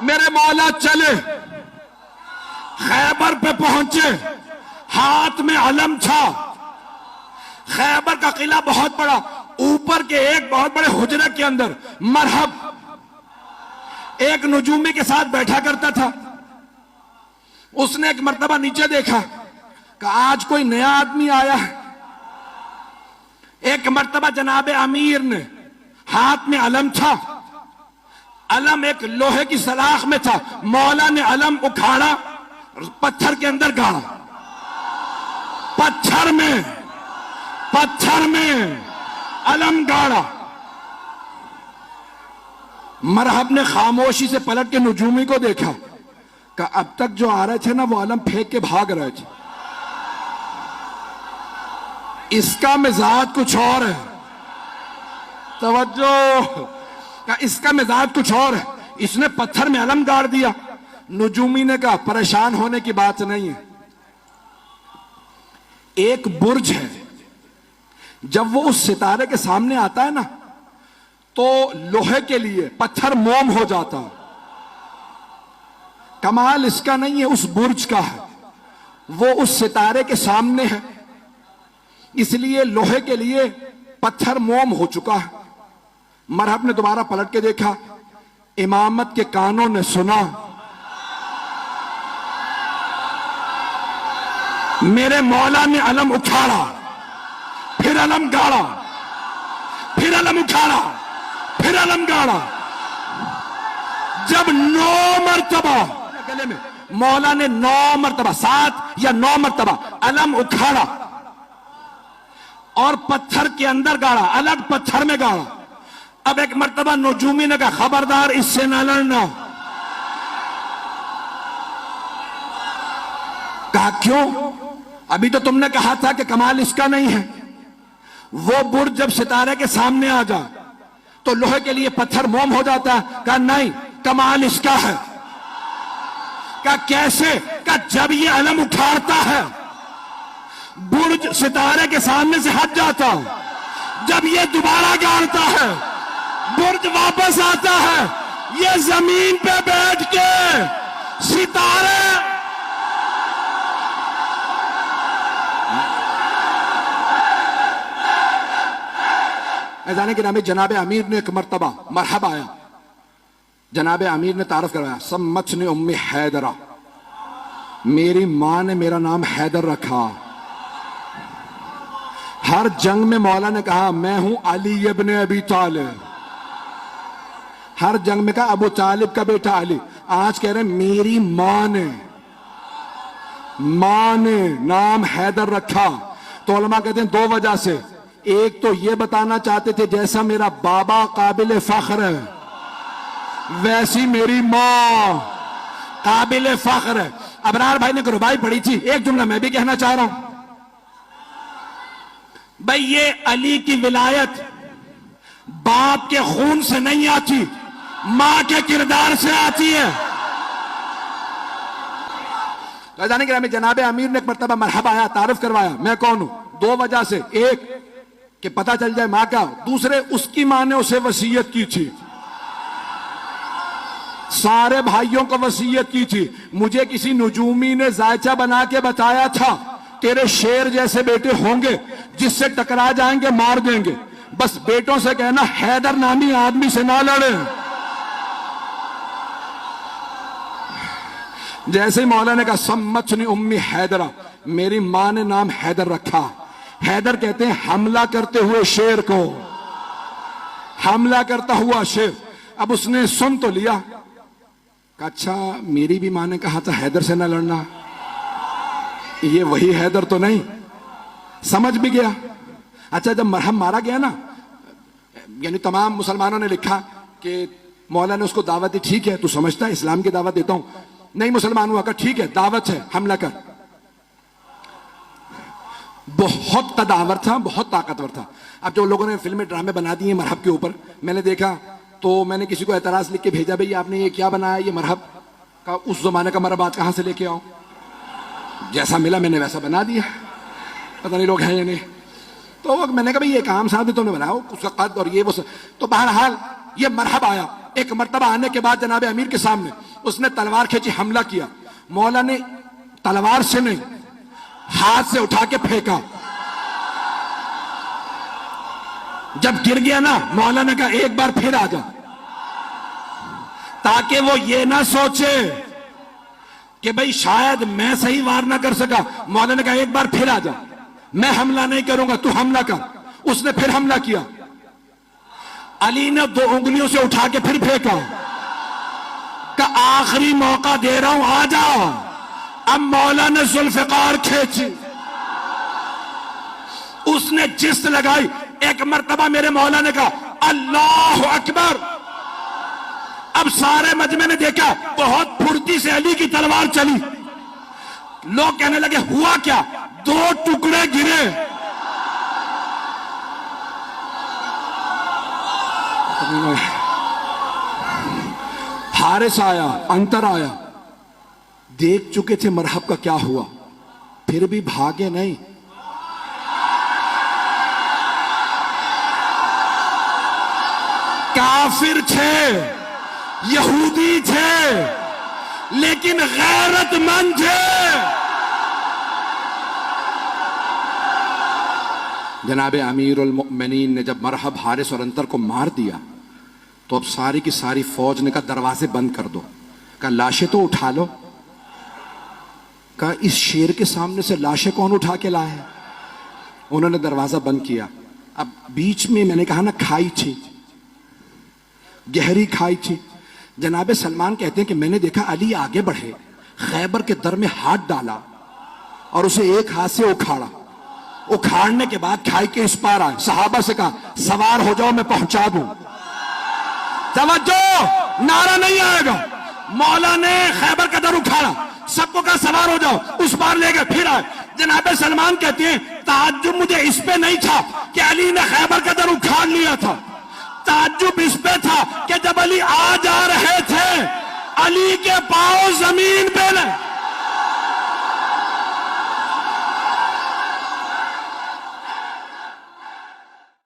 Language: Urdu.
میرے مولا چلے، خیبر پہ پہنچے، ہاتھ میں علم تھا. خیبر کا قلعہ بہت بڑا، اوپر کے ایک بہت بڑے حجرے کے اندر مرحب ایک نجومی کے ساتھ بیٹھا کرتا تھا. اس نے ایک مرتبہ نیچے دیکھا کہ آج کوئی نیا آدمی آیا ہے. ایک مرتبہ جناب امیر نے، ہاتھ میں علم تھا، علم ایک لوہے کی سلاخ میں تھا، مولا نے علم اکھاڑا، پتھر کے اندر گاڑا، پتھر میں علم گاڑا. مرحب نے خاموشی سے پلٹ کے نجومی کو دیکھا کہ اب تک جو آ رہے تھے نا وہ علم پھینک کے بھاگ رہے تھے، اس کا مزاج کچھ اور ہے. توجہ، اس کا مزاج کچھ اور ہے. اس نے پتھر میں علم گاڑ دیا. نجومی نے کہا پریشان ہونے کی بات نہیں ہے، ایک برج ہے، جب وہ اس ستارے کے سامنے آتا ہے نا تو لوہے کے لیے پتھر موم ہو جاتا. کمال اس کا نہیں ہے، اس برج کا ہے. وہ اس ستارے کے سامنے ہے، اس لیے لوہے کے لیے پتھر موم ہو چکا ہے. مرحب نے دوبارہ پلٹ کے دیکھا، امامت کے کانوں نے سنا، میرے مولا نے علم اٹھاڑا، پھر علم گاڑا، پھر علم اٹھاڑا، پھر علم گاڑا. جب 9 مرتبہ گلے میں مولا نے 9 مرتبہ 7 یا 9 مرتبہ علم اکھاڑا اور پتھر کے اندر گاڑا، الگ پتھر میں گاڑا. اب ایک مرتبہ نجومی نے کہا خبردار اس سے نہ لڑنا. کہا کیوں؟ ابھی تو تم نے کہا تھا کہ کمال اس کا نہیں ہے. وہ برج جب ستارے کے سامنے آ جا تو لوہے کے لیے پتھر موم ہو جاتا ہے. کہا نہیں، کمال اس کا ہے. کہا کیسے؟ کہا جب یہ علم اٹھاڑتا ہے برج ستارے کے سامنے سے ہٹ جاتا، جب یہ دوبارہ گاڑتا ہے برج واپس آتا ہے، یہ زمین پہ بیٹھ کے ستارے ایزانے کے نامی جناب امیر نے ایک مرتبہ مرحب آیا. جناب امیر نے تعارف کروایا، سمتنی امی حیدرہ، میری ماں نے میرا نام حیدر رکھا. ہر جنگ میں مولا نے کہا میں ہوں علی ابن ابی طالب، ہر جنگ میں کہا ابو طالب کا بیٹا علی. آج کہہ رہے ہیں میری ماں نے نام حیدر رکھا. تو علماء کہتے ہیں 2 وجہ سے. ایک تو یہ بتانا چاہتے تھے جیسا میرا بابا قابل فخر ہے ویسی میری ماں قابل فخر ہے. ابرار بھائی نے ربائی پڑھی تھی، ایک جملہ میں بھی کہنا چاہ رہا ہوں. بھئی یہ علی کی ولایت باپ کے خون سے نہیں آتی، ماں کے کردار سے آتی ہے. جانے کے جناب امیر نے ایک مرتبہ مرحبا آیا، تعارف کروایا میں کون ہوں. 2 وجہ سے، ایک کہ پتہ چل جائے ماں کا، دوسرے اس کی ماں نے اسے وصیت کی تھی، سارے بھائیوں کو وصیت کی تھی. مجھے کسی نجومی نے زائچہ بنا کے بتایا تھا تیرے شیر جیسے بیٹے ہوں گے، جس سے ٹکرا جائیں گے مار دیں گے، بس بیٹوں سے کہنا حیدر نامی آدمی سے نہ لڑے. جیسے ہی مولا نے کہا سمتنی امی حیدرہ، میری ماں نے نام حیدر رکھا. حیدر کہتے ہیں حملہ کرتے ہوئے شیر کو، حملہ کرتا ہوا شیر. اب اس نے سن تو لیا کہ اچھا میری بھی ماں نے کہا تھا حیدر سے نہ لڑنا، یہ وہی حیدر تو نہیں. سمجھ بھی گیا. اچھا جب مرحم مارا گیا نا، یعنی تمام مسلمانوں نے لکھا کہ مولا نے اس کو دعوت دی. ٹھیک ہے تو سمجھتا ہے اسلام کی دعوت دیتا ہوں. نہیں مسلمان ہوا، کہا ٹھیک ہے دعوت ہے، حملہ کر. بہت قداور تھا، بہت طاقتور تھا. اب جو لوگوں نے فلمیں ڈرامے بنا دیے مرحب کے اوپر، میں نے دیکھا تو میں نے کسی کو اعتراض لکھ کے بھیجا، بھئی آپ نے یہ کیا بنایا، یہ مرحب کا اس زمانے کا مرحب کہاں سے لے کے آؤں؟ جیسا ملا میں نے ویسا بنا دیا، پتہ نہیں لوگ ہیں یا نہیں. تو میں نے کہا بھئی یہ کام صاحب تم نے بناؤ، اس کا قد اور یہ وہ. تو بہرحال یہ مرحب آیا ایک مرتبہ آنے کے بعد جناب امیر کے سامنے اس نے تلوار کھینچی، حملہ کیا. مولا نے تلوار سے نہیں، ہاتھ سے اٹھا کے پھینکا. جب گر گیا نا، مولا نے کہا ایک بار پھر آ جا، تاکہ وہ یہ نہ سوچے کہ بھئی شاید میں صحیح وار نہ کر سکا. مولا نے کہا ایک بار پھر آ جا، میں حملہ نہیں کروں گا، تو حملہ کر. اس نے پھر حملہ کیا. علی نے 2 انگلیوں سے اٹھا کے پھر پھینکا، کہ آخری موقع دے رہا ہوں، آ جا. اب مولا نے ذوالفقار کھینچی، اس نے جست لگائی. ایک مرتبہ میرے مولا نے کہا اللہ اکبر. اب سارے مجمع نے دیکھا بہت پھرتی سے علی کی تلوار چلی. لوگ کہنے لگے ہوا کیا؟ 2 ٹکڑے گرے. حارث آیا، انتر آیا، دیکھ چکے تھے مرحب کا کیا ہوا، پھر بھی بھاگے نہیں. کافر تھے، یہودی تھے، لیکن غیرت مند تھے. جناب امیر المؤمنین نے جب مرحب، حارث اور انتر کو مار دیا تو اب ساری کی ساری فوج نے کہا دروازے بند کر دو. کہا لاشیں تو اٹھا لو. کہا اس شیر کے سامنے سے لاشیں کون اٹھا کے لائے؟ انہوں نے دروازہ بند کیا. اب بیچ میں نے کہا نا کھائی تھی، گہری کھائی تھی. جناب سلمان کہتے ہیں کہ میں نے دیکھا علی آگے بڑھے، خیبر کے در میں ہاتھ ڈالا اور اسے ایک ہاتھ سے اکھاڑا. اکھاڑنے کے بعد کھائی کے اس پار آئے. صحابہ سے کہا سوار ہو جاؤ، میں پہنچا دوں. توجہ، نعرہ نہیں آئے گا. مولا نے خیبر کا در اکھاڑا، سب کو کہا سوار ہو جاؤ، اس پار لے گئے، پھر آئے. جناب سلمان کہتے ہیں تعجب مجھے اس پہ نہیں تھا کہ علی نے خیبر کا در اکھاڑ لیا تھا، تعجب اس پہ تھا کہ جب علی آ جا رہے تھے علی کے پاؤں زمین پہ لے.